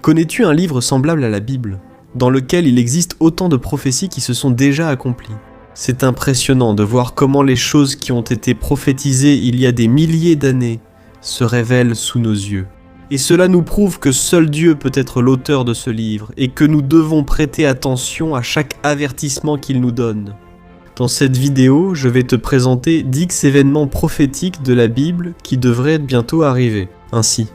Connais-tu un livre semblable à la Bible, dans lequel il existe autant de prophéties qui se sont déjà accomplies? C'est impressionnant de voir comment les choses qui ont été prophétisées il y a des milliers d'années se révèlent sous nos yeux. Et cela nous prouve que seul Dieu peut être l'auteur de ce livre et que nous devons prêter attention à chaque avertissement qu'il nous donne. Dans cette vidéo, je vais te présenter 10 événements prophétiques de la Bible qui devraient bientôt arriver. Ainsi,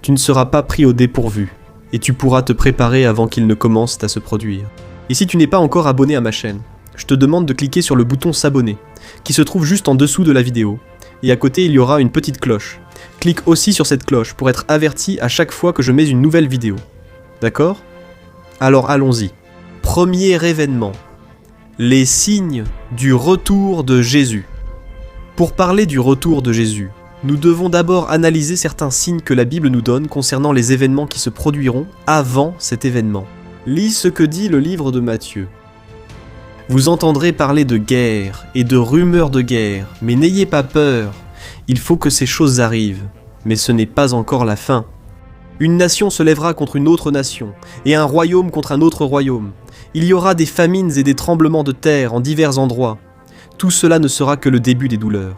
tu ne seras pas pris au dépourvu et tu pourras te préparer avant qu'ils ne commencent à se produire. Et si tu n'es pas encore abonné à ma chaîne, je te demande de cliquer sur le bouton s'abonner, qui se trouve juste en dessous de la vidéo, et à côté il y aura une petite cloche. Clique aussi sur cette cloche pour être averti à chaque fois que je mets une nouvelle vidéo. D'accord? Alors allons-y. Premier événement. Les signes du retour de Jésus. Pour parler du retour de Jésus, nous devons d'abord analyser certains signes que la Bible nous donne concernant les événements qui se produiront avant cet événement. Lis ce que dit le livre de Matthieu. Vous entendrez parler de guerre et de rumeurs de guerre, mais n'ayez pas peur. Il faut que ces choses arrivent, mais ce n'est pas encore la fin. Une nation se lèvera contre une autre nation, et un royaume contre un autre royaume. Il y aura des famines et des tremblements de terre en divers endroits. Tout cela ne sera que le début des douleurs.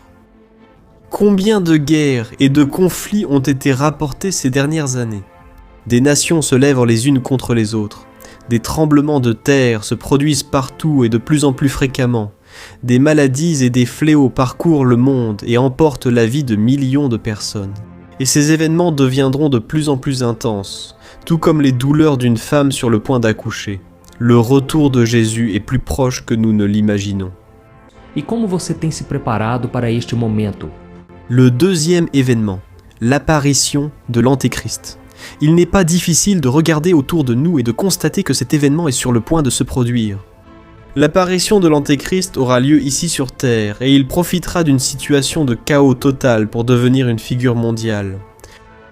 Combien de guerres et de conflits ont été rapportés ces dernières années? Des nations se lèvent les unes contre les autres. Des tremblements de terre se produisent partout et de plus en plus fréquemment. Des maladies et des fléaux parcourent le monde et emportent la vie de millions de personnes. Et ces événements deviendront de plus en plus intenses, tout comme les douleurs d'une femme sur le point d'accoucher. Le retour de Jésus est plus proche que nous ne l'imaginons. E como você tem se preparado para este momento? Le deuxième événement, l'apparition de l'Antéchrist. Il n'est pas difficile de regarder autour de nous et de constater que cet événement est sur le point de se produire. L'apparition de l'Antéchrist aura lieu ici sur Terre et il profitera d'une situation de chaos total pour devenir une figure mondiale.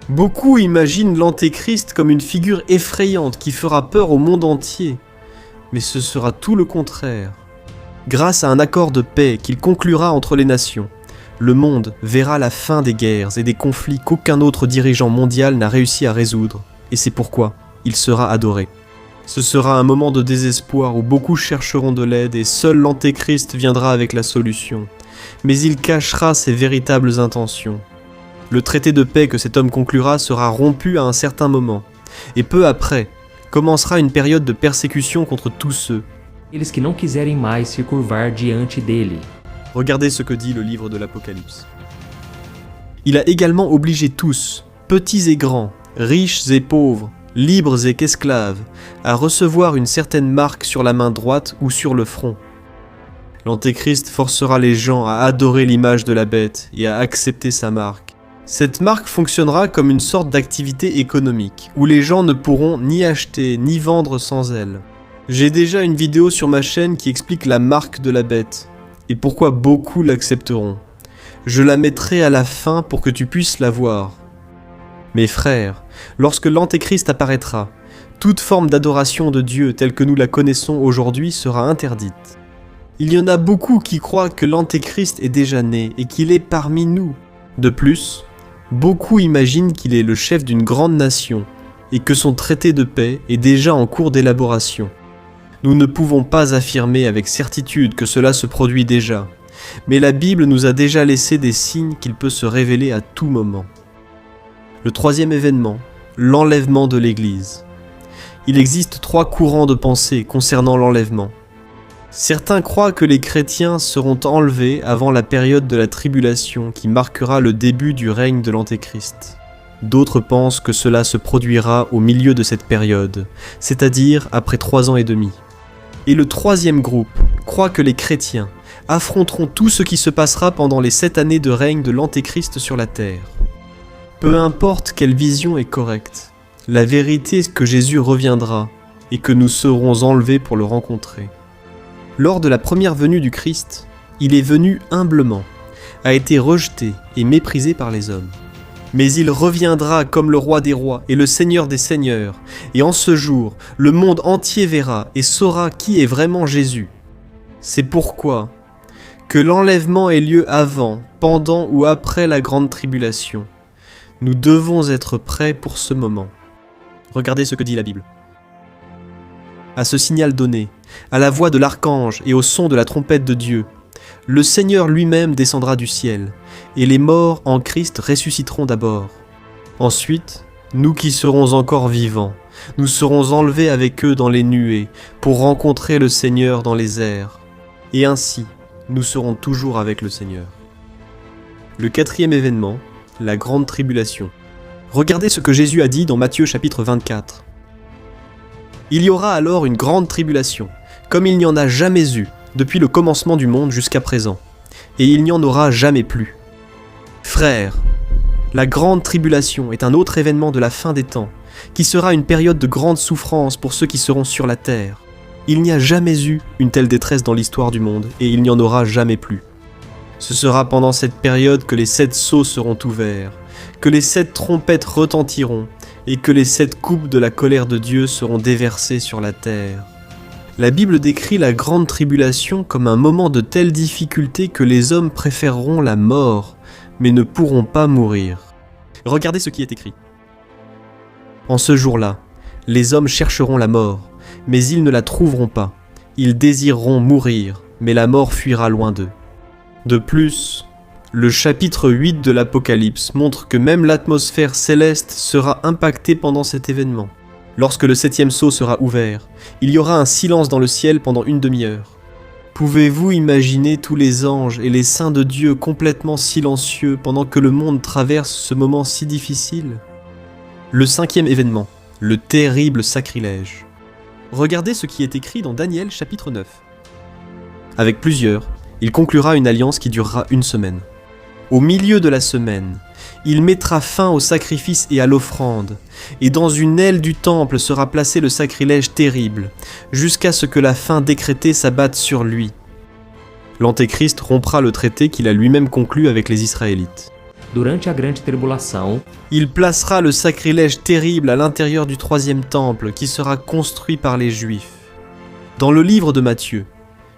Beaucoup imaginent l'Antéchrist comme une figure effrayante qui fera peur au monde entier, mais ce sera tout le contraire. Grâce à un accord de paix qu'il conclura entre les nations, le monde verra la fin des guerres et des conflits qu'aucun autre dirigeant mondial n'a réussi à résoudre, et c'est pourquoi il sera adoré. Ce sera un moment de désespoir où beaucoup chercheront de l'aide et seul l'Antéchrist viendra avec la solution. Mais il cachera ses véritables intentions. Le traité de paix que cet homme conclura sera rompu à un certain moment, et peu après, commencera une période de persécution contre tous ceux. Eles que não quiserem mais se curvar diante dele. Regardez ce que dit le livre de l'Apocalypse. Il a également obligé tous, petits et grands, riches et pauvres, libres et qu'esclaves, à recevoir une certaine marque sur la main droite ou sur le front. L'Antéchrist forcera les gens à adorer l'image de la bête et à accepter sa marque. Cette marque fonctionnera comme une sorte d'activité économique, où les gens ne pourront ni acheter ni vendre sans elle. J'ai déjà une vidéo sur ma chaîne qui explique la marque de la bête, et pourquoi beaucoup l'accepteront. Je la mettrai à la fin pour que tu puisses la voir. Mes frères, lorsque l'Antéchrist apparaîtra, toute forme d'adoration de Dieu telle que nous la connaissons aujourd'hui sera interdite. Il y en a beaucoup qui croient que l'Antéchrist est déjà né et qu'il est parmi nous. De plus, beaucoup imaginent qu'il est le chef d'une grande nation et que son traité de paix est déjà en cours d'élaboration. Nous ne pouvons pas affirmer avec certitude que cela se produit déjà, mais la Bible nous a déjà laissé des signes qu'il peut se révéler à tout moment. Le troisième événement, l'enlèvement de l'Église. Il existe 3 courants de pensée concernant l'enlèvement. Certains croient que les chrétiens seront enlevés avant la période de la tribulation qui marquera le début du règne de l'Antéchrist. D'autres pensent que cela se produira au milieu de cette période, c'est-à-dire après 3 ans et demi. Et le troisième groupe croit que les chrétiens affronteront tout ce qui se passera pendant les 7 années de règne de l'Antéchrist sur la terre. Peu importe quelle vision est correcte, la vérité est que Jésus reviendra et que nous serons enlevés pour le rencontrer. Lors de la première venue du Christ, il est venu humblement, a été rejeté et méprisé par les hommes. Mais il reviendra comme le roi des rois et le seigneur des seigneurs, et en ce jour, le monde entier verra et saura qui est vraiment Jésus. C'est pourquoi, que l'enlèvement ait lieu avant, pendant ou après la grande tribulation, nous devons être prêts pour ce moment. Regardez ce que dit la Bible. À ce signal donné, à la voix de l'archange et au son de la trompette de Dieu, le Seigneur lui-même descendra du ciel, et les morts en Christ ressusciteront d'abord. Ensuite, nous qui serons encore vivants, nous serons enlevés avec eux dans les nuées pour rencontrer le Seigneur dans les airs. Et ainsi, nous serons toujours avec le Seigneur. Le quatrième événement, la grande tribulation. Regardez ce que Jésus a dit dans Matthieu chapitre 24. Il y aura alors une grande tribulation, comme il n'y en a jamais eu depuis le commencement du monde jusqu'à présent, et il n'y en aura jamais plus. Frères, la grande tribulation est un autre événement de la fin des temps, qui sera une période de grande souffrance pour ceux qui seront sur la terre. Il n'y a jamais eu une telle détresse dans l'histoire du monde, et il n'y en aura jamais plus. Ce sera pendant cette période que les 7 sceaux seront ouverts, que les 7 trompettes retentiront, et que les 7 coupes de la colère de Dieu seront déversées sur la terre. La Bible décrit la grande tribulation comme un moment de telle difficulté que les hommes préféreront la mort, mais ne pourront pas mourir. Regardez ce qui est écrit. En ce jour-là, les hommes chercheront la mort, mais ils ne la trouveront pas. Ils désireront mourir, mais la mort fuira loin d'eux. De plus, le chapitre 8 de l'Apocalypse montre que même l'atmosphère céleste sera impactée pendant cet événement. Lorsque le 7e sceau sera ouvert, il y aura un silence dans le ciel pendant une demi-heure. Pouvez-vous imaginer tous les anges et les saints de Dieu complètement silencieux pendant que le monde traverse ce moment si difficile ? Le 5e événement, le terrible sacrilège. Regardez ce qui est écrit dans Daniel chapitre 9. Avec plusieurs, il conclura une alliance qui durera 1 semaine. Au milieu de la semaine, il mettra fin au sacrifice et à l'offrande, et dans une aile du temple sera placé le sacrilège terrible, jusqu'à ce que la fin décrétée s'abatte sur lui. L'Antéchrist rompra le traité qu'il a lui-même conclu avec les Israélites. Durante a grande tribulação, Il placera le sacrilège terrible à l'intérieur du 3e temple qui sera construit par les Juifs. Dans le livre de Matthieu,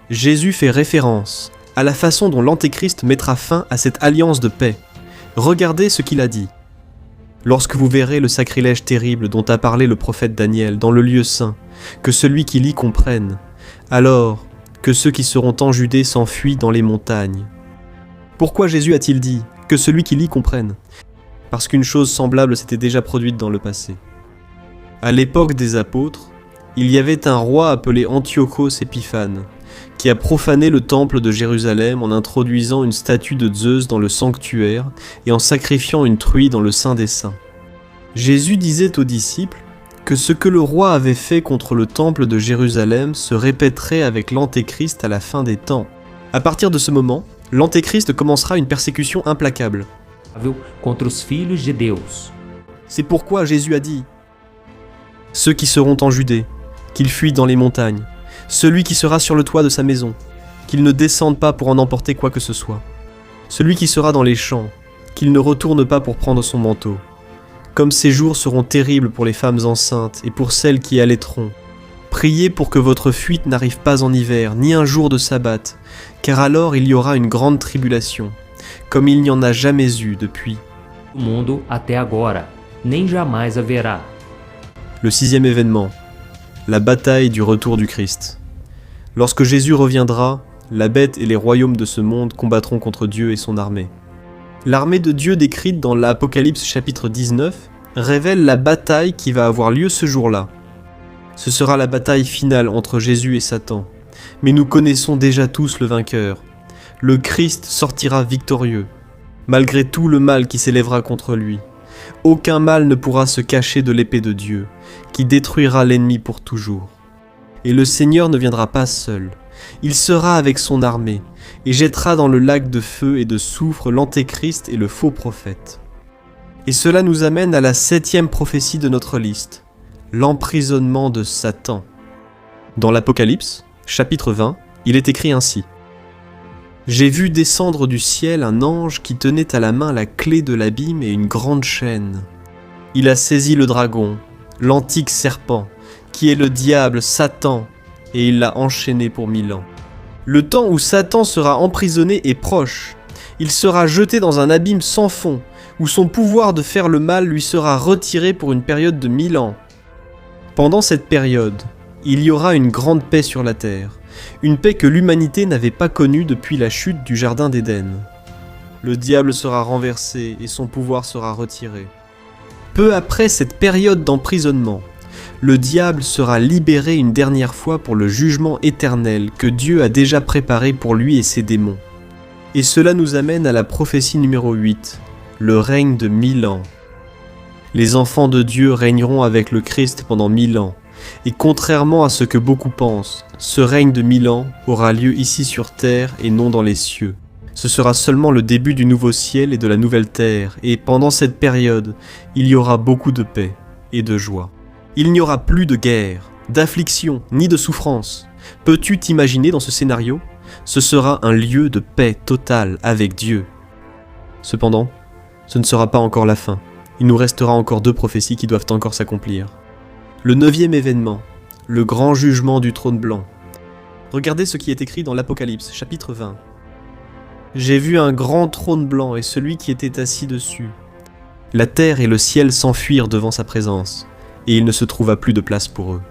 Jésus fait référence à la façon dont l'Antéchrist mettra fin à cette alliance de paix. Regardez ce qu'il a dit. Lorsque vous verrez le sacrilège terrible dont a parlé le prophète Daniel dans le lieu saint, que celui qui lit comprenne, alors que ceux qui seront en Judée s'enfuient dans les montagnes. Pourquoi Jésus a-t-il dit que celui qui lit comprenne ? Parce qu'une chose semblable s'était déjà produite dans le passé. À l'époque des apôtres, il y avait un roi appelé Antiochos Épiphane, qui a profané le temple de Jérusalem en introduisant une statue de Zeus dans le sanctuaire et en sacrifiant une truie dans le Saint des Saints. Jésus disait aux disciples que ce que le roi avait fait contre le temple de Jérusalem se répéterait avec l'Antéchrist à la fin des temps. À partir de ce moment, l'Antéchrist commencera une persécution implacable. contra os filhos de Deus. C'est pourquoi Jésus a dit « Ceux qui seront en Judée, qu'ils fuient dans les montagnes, celui qui sera sur le toit de sa maison, qu'il ne descende pas pour en emporter quoi que ce soit. Celui qui sera dans les champs, qu'il ne retourne pas pour prendre son manteau. Comme ces jours seront terribles pour les femmes enceintes et pour celles qui allaiteront. Priez pour que votre fuite n'arrive pas en hiver, ni un jour de sabbat, car alors il y aura une grande tribulation, comme il n'y en a jamais eu depuis. O mundo até agora, nem jamais haverá. Le 6e événement, la bataille du retour du Christ. Lorsque Jésus reviendra, la bête et les royaumes de ce monde combattront contre Dieu et son armée. L'armée de Dieu décrite dans l'Apocalypse chapitre 19 révèle la bataille qui va avoir lieu ce jour-là. Ce sera la bataille finale entre Jésus et Satan. Mais nous connaissons déjà tous le vainqueur. Le Christ sortira victorieux, malgré tout le mal qui s'élèvera contre lui. Aucun mal ne pourra se cacher de l'épée de Dieu, qui détruira l'ennemi pour toujours. Et le Seigneur ne viendra pas seul. Il sera avec son armée, et jettera dans le lac de feu et de soufre l'Antéchrist et le faux prophète. Et cela nous amène à la 7e prophétie de notre liste, l'emprisonnement de Satan. Dans l'Apocalypse, chapitre 20, il est écrit ainsi. « J'ai vu descendre du ciel un ange qui tenait à la main la clé de l'abîme et une grande chaîne. Il a saisi le dragon, l'antique serpent, qui est le diable, Satan, et il l'a enchaîné pour 1000 ans. Le temps où Satan sera emprisonné est proche. Il sera jeté dans un abîme sans fond, où son pouvoir de faire le mal lui sera retiré pour une période de 1000 ans. Pendant cette période, il y aura une grande paix sur la terre, une paix que l'humanité n'avait pas connue depuis la chute du Jardin d'Éden. Le diable sera renversé et son pouvoir sera retiré. Peu après cette période d'emprisonnement, le diable sera libéré une dernière fois pour le jugement éternel que Dieu a déjà préparé pour lui et ses démons. Et cela nous amène à la prophétie numéro 8, le règne de 1000 ans. Les enfants de Dieu régneront avec le Christ pendant 1000 ans, et contrairement à ce que beaucoup pensent, ce règne de 1000 ans aura lieu ici sur terre et non dans les cieux. Ce sera seulement le début du nouveau ciel et de la nouvelle terre, et pendant cette période, il y aura beaucoup de paix et de joie. Il n'y aura plus de guerre, d'affliction, ni de souffrance. Peux-tu t'imaginer dans ce scénario ? Ce sera un lieu de paix totale avec Dieu. Cependant, ce ne sera pas encore la fin. Il nous restera encore 2 prophéties qui doivent encore s'accomplir. Le 9e événement, le grand jugement du trône blanc. Regardez ce qui est écrit dans l'Apocalypse, chapitre 20. « J'ai vu un grand trône blanc et celui qui était assis dessus. La terre et le ciel s'enfuirent devant sa présence, et il ne se trouva plus de place pour eux.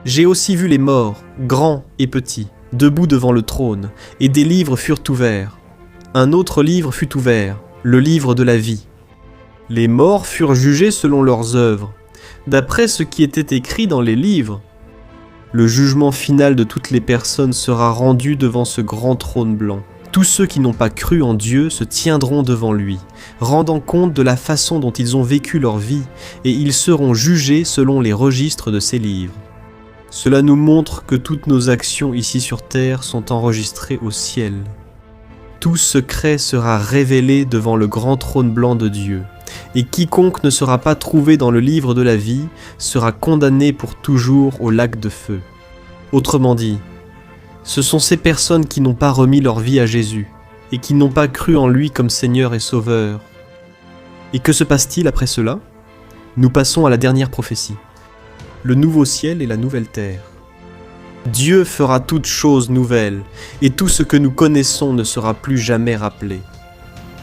J'ai aussi vu les morts, grands et petits, debout devant le trône, et des livres furent ouverts. Un autre livre fut ouvert, le livre de la vie. Les morts furent jugés selon leurs œuvres, d'après ce qui était écrit dans les livres. Le jugement final de toutes les personnes sera rendu devant ce grand trône blanc. Tous ceux qui n'ont pas cru en Dieu se tiendront devant lui, rendant compte de la façon dont ils ont vécu leur vie, et ils seront jugés selon les registres de ces livres. Cela nous montre que toutes nos actions ici sur terre sont enregistrées au ciel. Tout secret sera révélé devant le grand trône blanc de Dieu, et quiconque ne sera pas trouvé dans le livre de la vie sera condamné pour toujours au lac de feu. Autrement dit, ce sont ces personnes qui n'ont pas remis leur vie à Jésus, et qui n'ont pas cru en lui comme Seigneur et Sauveur. Et que se passe-t-il après cela ? Nous passons à la dernière prophétie. Le nouveau ciel et la nouvelle terre. Dieu fera toutes choses nouvelles, et tout ce que nous connaissons ne sera plus jamais rappelé.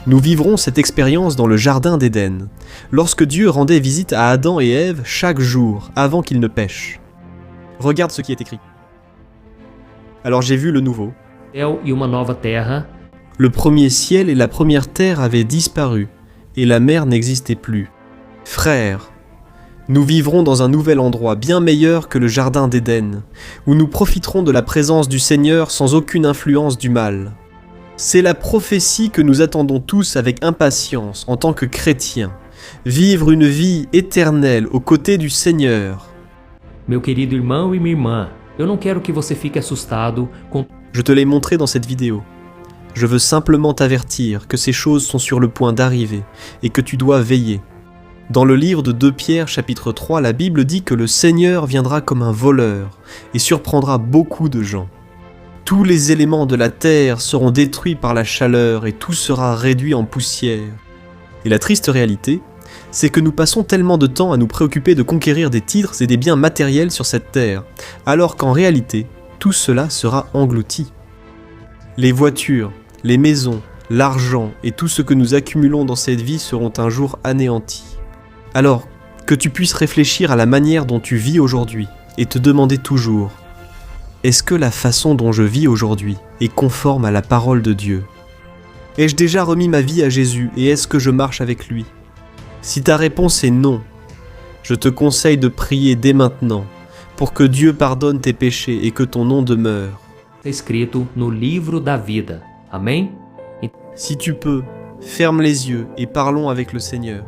Nous vivrons cette expérience dans le Jardin d'Éden, lorsque Dieu rendait visite à Adam et Ève chaque jour, avant qu'ils ne pêchent. Regarde ce qui est écrit. Alors j'ai vu le nouveau. Céu e uma nova terra. Le premier ciel et la première terre avaient disparu, et la mer n'existait plus. Frères, nous vivrons dans un nouvel endroit bien meilleur que le Jardin d'Éden, où nous profiterons de la présence du Seigneur sans aucune influence du mal. C'est la prophétie que nous attendons tous avec impatience en tant que chrétiens. Vivre une vie éternelle aux côtés du Seigneur. Meu querido irmão e minha irmã, eu não quero que você fique assustado com... Je te l'ai montré dans cette vidéo. Je veux simplement t'avertir que ces choses sont sur le point d'arriver et que tu dois veiller. Dans le livre de 2 Pierre chapitre 3, la Bible dit que le Seigneur viendra comme un voleur et surprendra beaucoup de gens. Tous les éléments de la terre seront détruits par la chaleur et tout sera réduit en poussière. Et la triste réalité, c'est que nous passons tellement de temps à nous préoccuper de conquérir des titres et des biens matériels sur cette terre, alors qu'en réalité, tout cela sera englouti. Les voitures, les maisons, l'argent et tout ce que nous accumulons dans cette vie seront un jour anéantis. Alors, que tu puisses réfléchir à la manière dont tu vis aujourd'hui et te demander toujours, est-ce que la façon dont je vis aujourd'hui est conforme à la parole de Dieu ? Ai-je déjà remis ma vie à Jésus et est-ce que je marche avec lui ? Si ta réponse est non, je te conseille de prier dès maintenant pour que Dieu pardonne tes péchés et que ton nom demeure. Está escrito no livro da vida. Amém? Si tu peux, ferme les yeux et parlons avec le Seigneur.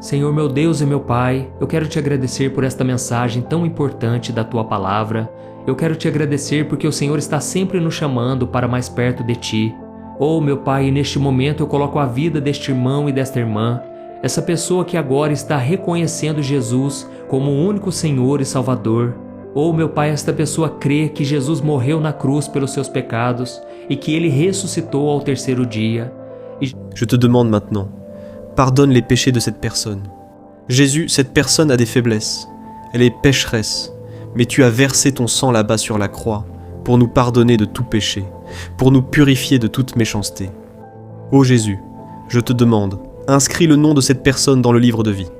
Senhor meu Deus e meu Pai, eu quero te agradecer por esta mensagem tão importante da Tua Palavra. Eu quero te agradecer porque o Senhor está sempre nos chamando para mais perto de Ti. Oh, meu Pai, neste momento eu coloco a vida deste irmão e desta irmã, essa pessoa que agora está reconhecendo Jesus como o único Senhor e Salvador. Oh, meu Pai, esta pessoa crê que Jesus morreu na cruz pelos seus pecados e que Ele ressuscitou ao terceiro dia. Je te demande maintenant, pardonne les péchés de cette personne. Jésus, cette personne a des faiblesses, elle est pécheresse, mais tu as versé ton sang là-bas sur la croix pour nous pardonner de tout péché, pour nous purifier de toute méchanceté. Ô Jésus, je te demande, inscris le nom de cette personne dans le livre de vie.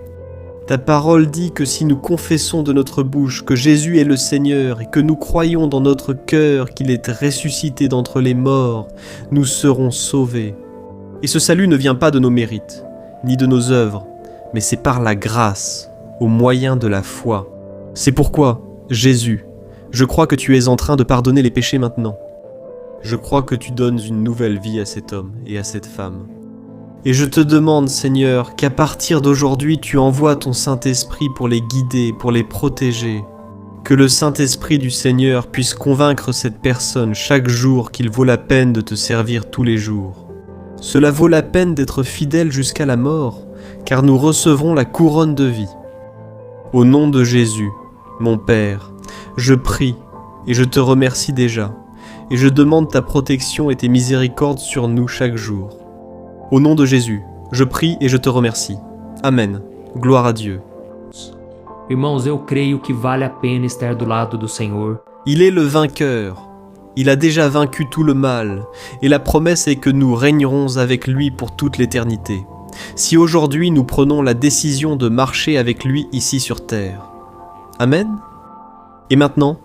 Ta parole dit que si nous confessons de notre bouche que Jésus est le Seigneur et que nous croyons dans notre cœur qu'il est ressuscité d'entre les morts, nous serons sauvés. Et ce salut ne vient pas de nos mérites, ni de nos œuvres, mais c'est par la grâce, au moyen de la foi. C'est pourquoi, Jésus, je crois que tu es en train de pardonner les péchés maintenant. Je crois que tu donnes une nouvelle vie à cet homme et à cette femme. Et je te demande, Seigneur, qu'à partir d'aujourd'hui, tu envoies ton Saint-Esprit pour les guider, pour les protéger. Que le Saint-Esprit du Seigneur puisse convaincre cette personne chaque jour qu'il vaut la peine de te servir tous les jours. Cela vaut la peine d'être fidèle jusqu'à la mort, car nous recevrons la couronne de vie. Au nom de Jésus, mon Père, je prie et je te remercie déjà, et je demande ta protection et tes miséricordes sur nous chaque jour. Au nom de Jésus, je prie et je te remercie. Amen. Gloire à Dieu. Irmãos, eu creio que vale a pena estar do lado do Senhor. Il est le vainqueur. Il a déjà vaincu tout le mal, et la promesse est que nous régnerons avec lui pour toute l'éternité. Si aujourd'hui nous prenons la décision de marcher avec lui ici sur terre. Amen. Et maintenant,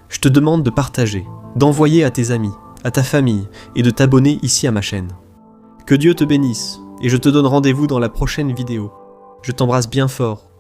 je te demande de partager, d'envoyer à tes amis, à ta famille et de t'abonner ici à ma chaîne. Que Dieu te bénisse, et je te donne rendez-vous dans la prochaine vidéo. Je t'embrasse bien fort.